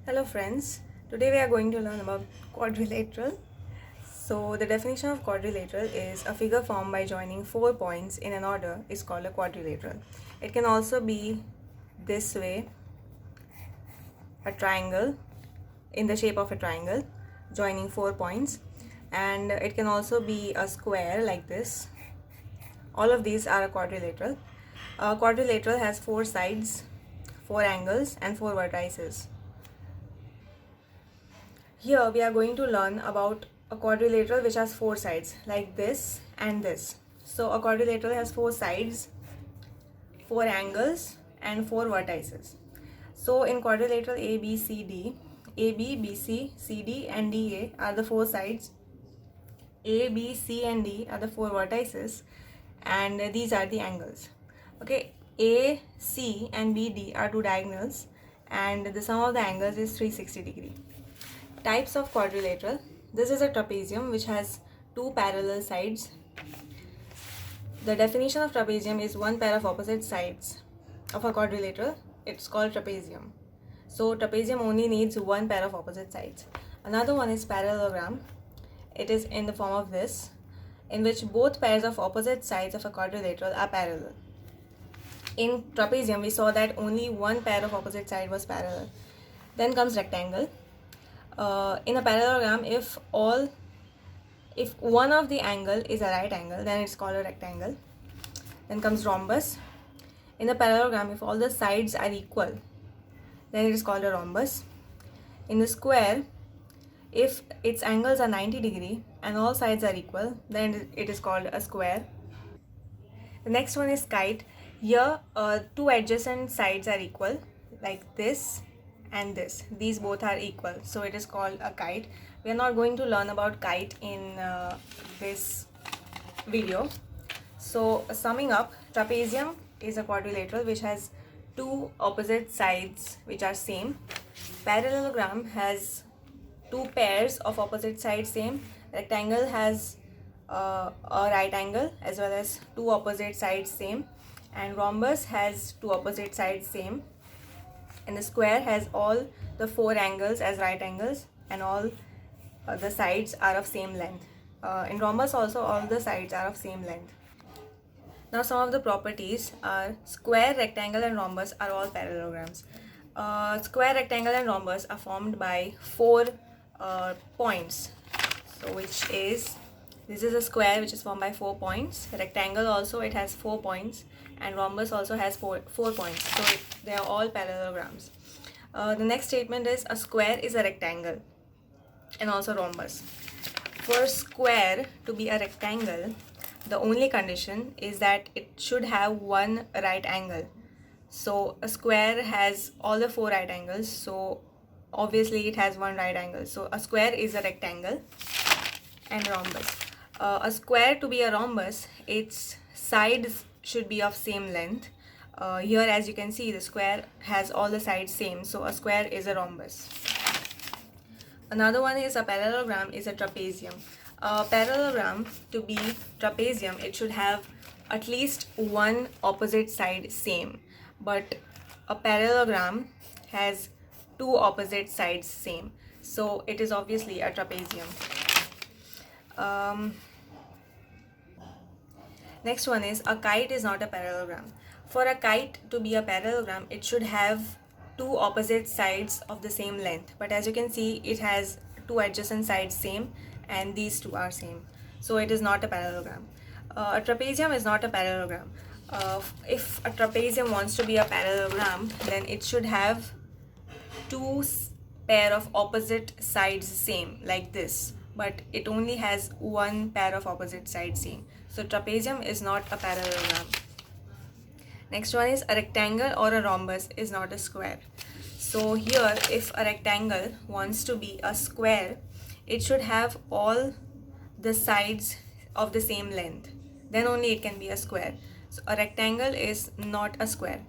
Hello friends, today we are going to learn about quadrilateral. So the definition of quadrilateral is a figure formed by joining 4 points in an order is called a quadrilateral. It can also be this way, a triangle in the shape of a triangle joining 4 points, and it can also be a square like this. All of these are a quadrilateral. A quadrilateral has 4 sides, 4 angles and 4 vertices. Here we are going to learn about a quadrilateral which has 4 sides like this and this. So a quadrilateral has 4 sides, 4 angles and 4 vertices. So in quadrilateral ABCD, AB, BC, CD and DA are the 4 sides, A, B, C and D are the 4 vertices, and these are the angles. Okay, A, C and B, D are 2 diagonals, and the sum of the angles is 360 degree. Types of quadrilateral. This is a trapezium which has 2 parallel sides. The definition of trapezium is one pair of opposite sides of a quadrilateral. It's called trapezium. So trapezium only needs one pair of opposite sides. Another one is parallelogram. It is in the form of this, in which both pairs of opposite sides of a quadrilateral are parallel. In trapezium we saw that only one pair of opposite side was parallel. Then comes rectangle. In a parallelogram, if one of the angle is a right angle, then it's called a rectangle. Then comes rhombus. In a parallelogram, if all the sides are equal, then it is called a rhombus. In the square, if its angles are 90 degree and all sides are equal, then it is called a square. The next one is kite. Here, 2 adjacent sides are equal, like this and this. These both are equal, so it is called a kite. We are not going to learn about kite in this video. So summing up, trapezium is a quadrilateral which has 2 opposite sides which are same. Parallelogram has 2 pairs of opposite sides same. Rectangle has a right angle as well as 2 opposite sides same, and rhombus has 2 opposite sides same, and the square has all the 4 angles as right angles, and all the sides are of same length. In rhombus also all the sides are of same length. Now some of the properties are square, rectangle and rhombus are all parallelograms. Square, rectangle and rhombus are formed by 4 points. So which is, this is a square which is formed by 4 points. Rectangle also, it has 4 points, and rhombus also has 4 points. So they are all parallelograms. The next statement is a square is a rectangle and also rhombus. For square to be a rectangle, the only condition is that it should have one right angle. So a square has all the 4 right angles, so obviously it has one right angle. So a square is a rectangle and rhombus. A square to be a rhombus, its sides should be of same length. Here as you can see, the square has all the sides same, so a square is a rhombus. Another one is a parallelogram is a trapezium. A parallelogram to be trapezium, it should have at least one opposite side same, but a parallelogram has 2 opposite sides same, so it is obviously a trapezium. Next one is a kite is not a parallelogram. For a kite to be a parallelogram, it should have 2 opposite sides of the same length, but as you can see, it has 2 adjacent sides same, and these 2 are same, so it is not a parallelogram. A trapezium is not a parallelogram. If a trapezium wants to be a parallelogram, then it should have 2 pair of opposite sides same like this, but it only has one pair of opposite sides same, so trapezium is not a parallelogram. Next one is a rectangle or a rhombus is not a square. So here, if a rectangle wants to be a square, it should have all the sides of the same length, then only it can be a square. So a rectangle is not a square.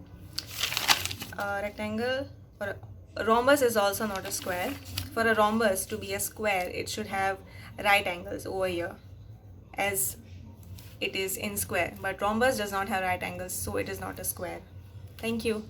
A rectangle or a rhombus is also not a square. For a rhombus to be a square, it should have right angles over here as it is in square, but rhombus does not have right angles, so it is not a square. Thank you.